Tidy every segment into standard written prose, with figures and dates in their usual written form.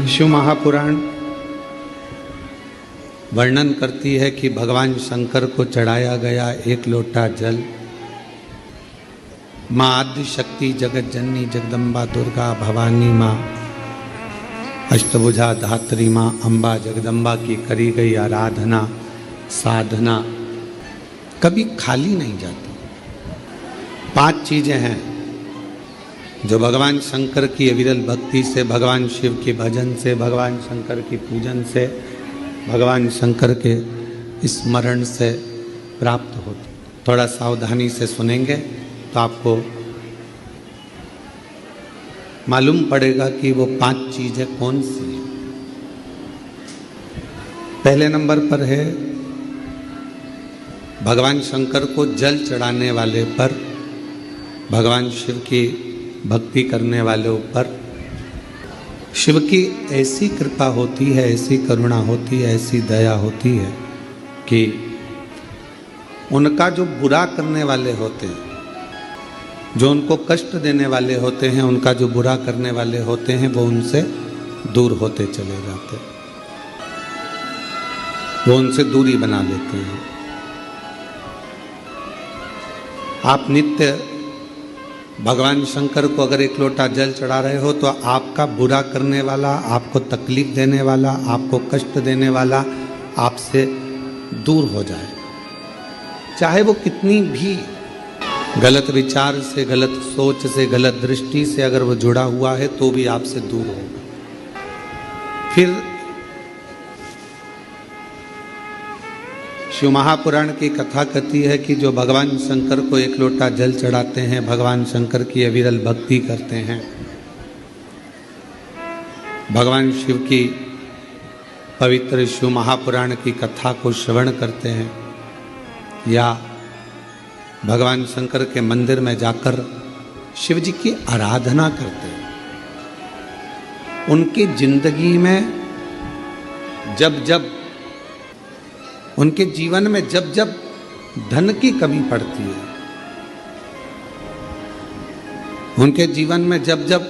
शिव महापुराण वर्णन करती है कि भगवान शंकर को चढ़ाया गया एक लोटा जल माँ आदि शक्ति जगत जननी जगदम्बा दुर्गा भवानी माँ अष्टभुजा धात्री माँ अम्बा जगदम्बा की करी गई आराधना साधना कभी खाली नहीं जाती। 5 चीजें हैं जो भगवान शंकर की अविरल भक्ति से, भगवान शिव के भजन से, भगवान शंकर की पूजन से, भगवान शंकर के स्मरण से प्राप्त होती। थोड़ा सावधानी से सुनेंगे तो आपको मालूम पड़ेगा कि वो 5 चीजें कौन सी हैं। पहले नंबर पर है भगवान शंकर को जल चढ़ाने वाले पर, भगवान शिव की भक्ति करने वाले ऊपर शिव की ऐसी कृपा होती है, ऐसी करुणा होती है, ऐसी दया होती है कि उनका जो बुरा करने वाले होते हैं, जो उनको कष्ट देने वाले होते हैं, उनका जो बुरा करने वाले होते हैं, वो उनसे दूर होते चले जाते हैं, वो उनसे दूरी बना लेते हैं। आप नित्य भगवान शंकर को अगर एक लोटा जल चढ़ा रहे हो तो आपका बुरा करने वाला, आपको तकलीफ देने वाला, आपको कष्ट देने वाला आपसे दूर हो जाए। चाहे वो कितनी भी गलत विचार से, गलत सोच से, गलत दृष्टि से अगर वो जुड़ा हुआ है तो भी आपसे दूर होगा। फिर शिव महापुराण की कथा कहती है कि जो भगवान शंकर को एक लोटा जल चढ़ाते हैं, भगवान शंकर की अविरल भक्ति करते हैं, भगवान शिव की पवित्र शिव महापुराण की कथा को श्रवण करते हैं या भगवान शंकर के मंदिर में जाकर शिव जी की आराधना करते हैं, उनकी जिंदगी में उनके जीवन में जब जब धन की कमी पड़ती है, उनके जीवन में जब जब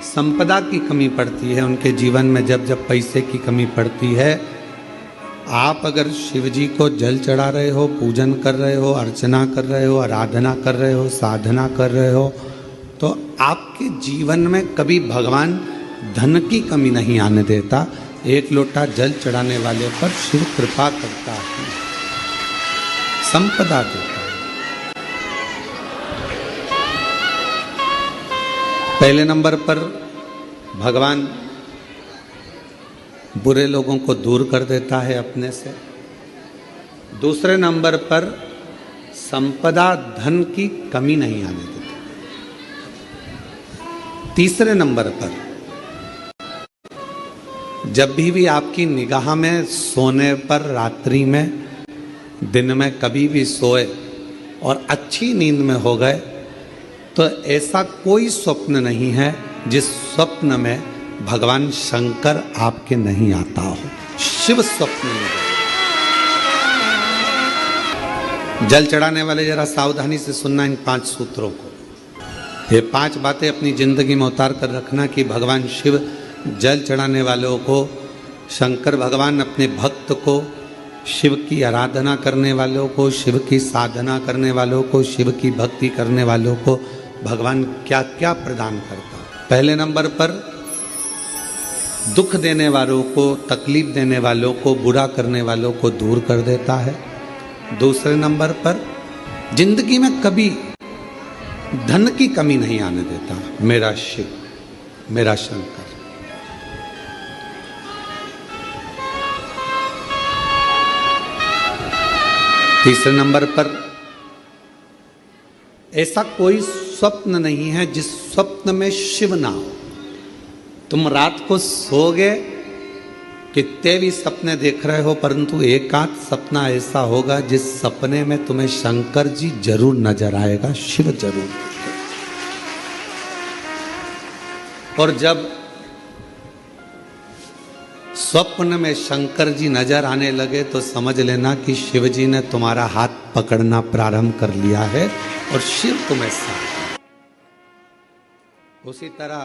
संपदा की कमी पड़ती है, उनके जीवन में जब जब पैसे की कमी पड़ती है, आप अगर शिव जी को जल चढ़ा रहे हो, पूजन कर रहे हो, अर्चना कर रहे हो, आराधना कर रहे हो, साधना कर रहे हो, तो आपके जीवन में कभी भगवान धन की कमी नहीं आने देता। एक लोटा जल चढ़ाने वाले पर शिव कृपा करता है, संपदा देता है। पहले नंबर पर भगवान बुरे लोगों को दूर कर देता है अपने से। दूसरे नंबर पर संपदा धन की कमी नहीं आने देता। तीसरे नंबर पर जब भी आपकी निगाह में सोने पर, रात्रि में, दिन में कभी भी सोए और अच्छी नींद में हो गए तो ऐसा कोई स्वप्न नहीं है जिस स्वप्न में भगवान शंकर आपके नहीं आता हो। शिव स्वप्न में जल चढ़ाने वाले जरा सावधानी से सुनना इन 5 सूत्रों को। ये 5 बातें अपनी जिंदगी में उतार कर रखना कि भगवान शिव जल चढ़ाने वालों को, शंकर भगवान अपने भक्त को, शिव की आराधना करने वालों को, शिव की साधना करने वालों को, शिव की भक्ति करने वालों को भगवान क्या क्या प्रदान करता है। पहले नंबर पर दुख देने वालों को, तकलीफ देने वालों को, बुरा करने वालों को दूर कर देता है। दूसरे नंबर पर जिंदगी में कभी धन की कमी नहीं आने देता मेरा शिव, मेरा शंकर। तीसरे नंबर पर ऐसा कोई स्वप्न नहीं है जिस स्वप्न में शिव ना हो। तुम रात को सोओगे, कितने भी सपने देख रहे हो, परंतु एक आध सपना ऐसा होगा जिस सपने में तुम्हें शंकर जी जरूर नजर आएगा, शिव जरूर। और जब स्वप्न में शंकर जी नजर आने लगे तो समझ लेना कि शिव जी ने तुम्हारा हाथ पकड़ना प्रारंभ कर लिया है और शिव तुम्हें साथ। उसी तरह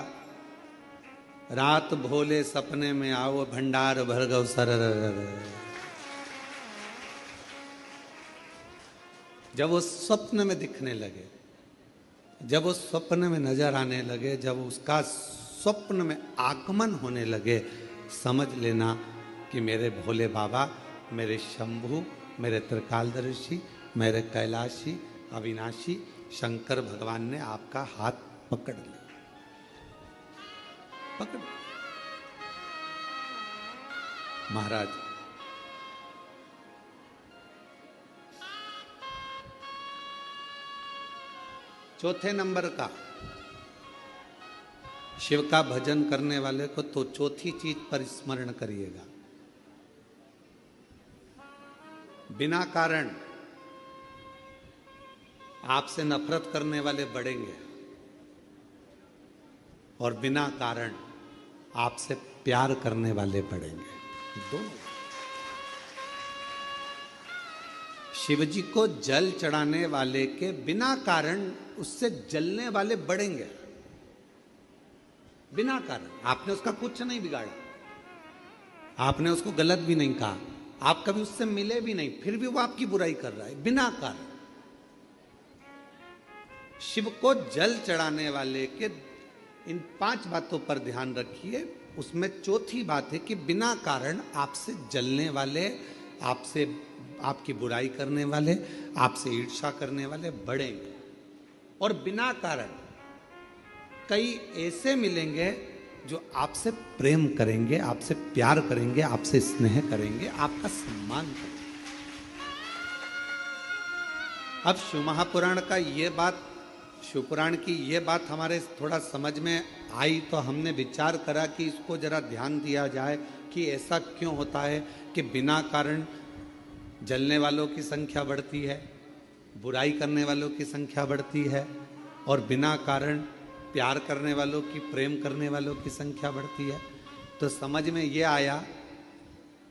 रात भोले सपने में आओ भंडार भर गौ सर। जब वो स्वप्न में दिखने लगे, जब वो स्वप्न में नजर आने लगे, जब उसका स्वप्न में आगमन होने लगे, समझ लेना कि मेरे भोले बाबा, मेरे शंभु, मेरे त्रिकालदर्शी, मेरे कैलाशी अविनाशी शंकर भगवान ने आपका हाथ पकड़ लिया, पकड़। महाराज चौथे नंबर का, शिव का भजन करने वाले को तो चौथी चीज पर स्मरण करिएगा। बिना कारण आपसे नफरत करने वाले बढ़ेंगे और बिना कारण आपसे प्यार करने वाले बढ़ेंगे, दोनों। शिवजी को जल चढ़ाने वाले के बिना कारण उससे जलने वाले बढ़ेंगे, बिना कारण। आपने उसका कुछ नहीं बिगाड़ा, आपने उसको गलत भी नहीं कहा, आप कभी उससे मिले भी नहीं, फिर भी वो आपकी बुराई कर रहा है बिना कारण। शिव को जल चढ़ाने वाले के इन 5 बातों पर ध्यान रखिए। उसमें चौथी बात है कि बिना कारण आपसे जलने वाले, आपसे आपकी बुराई करने वाले, आपसे ईर्ष्या करने वाले बढ़ेंगे। और बिना कारण कई ऐसे मिलेंगे जो आपसे प्रेम करेंगे, आपसे प्यार करेंगे, आपसे स्नेह करेंगे, आपका सम्मान करेंगे। अब शिव महापुराण का ये बात, शिवपुराण की ये बात हमारे थोड़ा समझ में आई तो हमने विचार करा कि इसको जरा ध्यान दिया जाए कि ऐसा क्यों होता है कि बिना कारण जलने वालों की संख्या बढ़ती है, बुराई करने वालों की संख्या बढ़ती है, और बिना कारण प्यार करने वालों की, प्रेम करने वालों की संख्या बढ़ती है। तो समझ में ये आया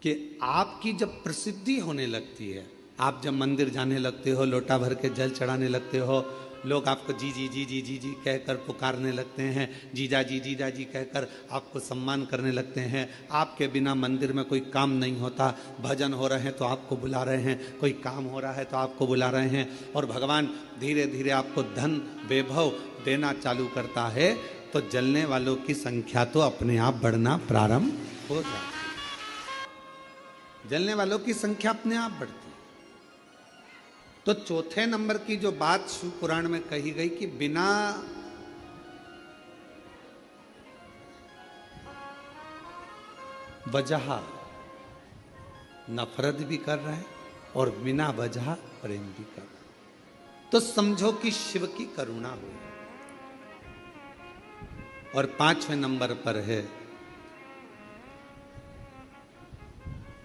कि आपकी जब प्रसिद्धि होने लगती है, आप जब मंदिर जाने लगते हो, लोटा भर के जल चढ़ाने लगते हो, लोग आपको जी जी जी जी जी जी कहकर पुकारने लगते हैं, जीजा जी कहकर आपको सम्मान करने लगते हैं। आपके बिना मंदिर में कोई काम नहीं होता, भजन हो रहे हैं तो आपको बुला रहे हैं, कोई काम हो रहा है तो आपको बुला रहे हैं, और भगवान धीरे धीरे आपको धन वैभव देना चालू करता है, तो जलने वालों की संख्या तो अपने आप बढ़ना प्रारंभ हो जाती है। जलने वालों की संख्या अपने आप बढ़ती है। तो चौथे नंबर की जो बात शिव पुराण में कही गई कि बिना वजह नफरत भी कर रहे हैं और बिना वजह प्रेम भी कर रहे हैं, तो समझो कि शिव की करुणा हुई। और 5वें नंबर पर है,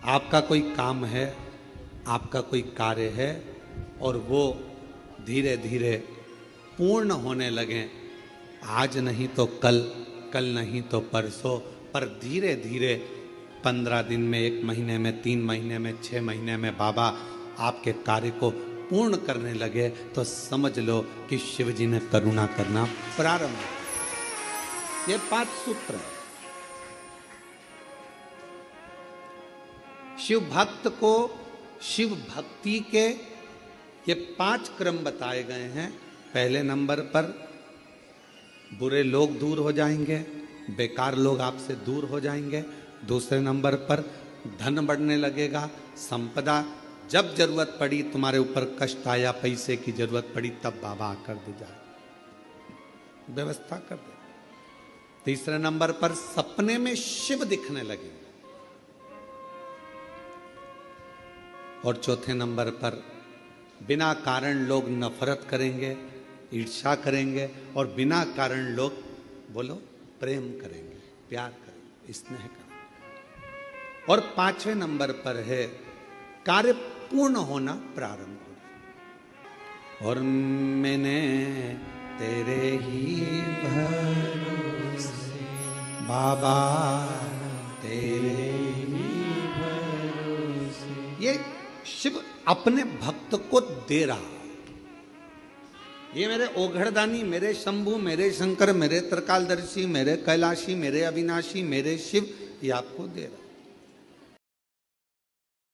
आपका कोई काम है, आपका कोई कार्य है और वो धीरे धीरे पूर्ण होने लगे, आज नहीं तो कल, कल नहीं तो परसों, पर धीरे धीरे 15 दिन में, 1 महीने में, 3 महीने में, 6 महीने में बाबा आपके कार्य को पूर्ण करने लगे, तो समझ लो कि शिव जी ने करुणा करना प्रारंभ किया। ये 5 सूत्र है। शिव भक्त को शिव भक्ति के ये 5 क्रम बताए गए हैं। पहले नंबर पर बुरे लोग दूर हो जाएंगे, बेकार लोग आपसे दूर हो जाएंगे। दूसरे नंबर पर धन बढ़ने लगेगा, संपदा, जब जरूरत पड़ी, तुम्हारे ऊपर कष्ट आया, पैसे की जरूरत पड़ी, तब बाबा आकर दे जाए, व्यवस्था कर दे। तीसरे नंबर पर सपने में शिव दिखने लगेंगे। और चौथे नंबर पर बिना कारण लोग नफरत करेंगे, ईर्ष्या करेंगे, और बिना कारण लोग, बोलो, प्रेम करेंगे, प्यार करेंगे, स्नेह करेंगे। और 5वें नंबर पर है कार्य पूर्ण होना प्रारंभ हो। और मैंने तेरे ही भरोसे बाबा, तेरे ही भरोसे, ये शिव अपने भक्त को दे रहा। ये मेरे ओघड़दानी, मेरे शंभु, मेरे शंकर, मेरे त्रिकालदर्शी, मेरे कैलाशी, मेरे अविनाशी, मेरे शिव, ये आपको दे रहा।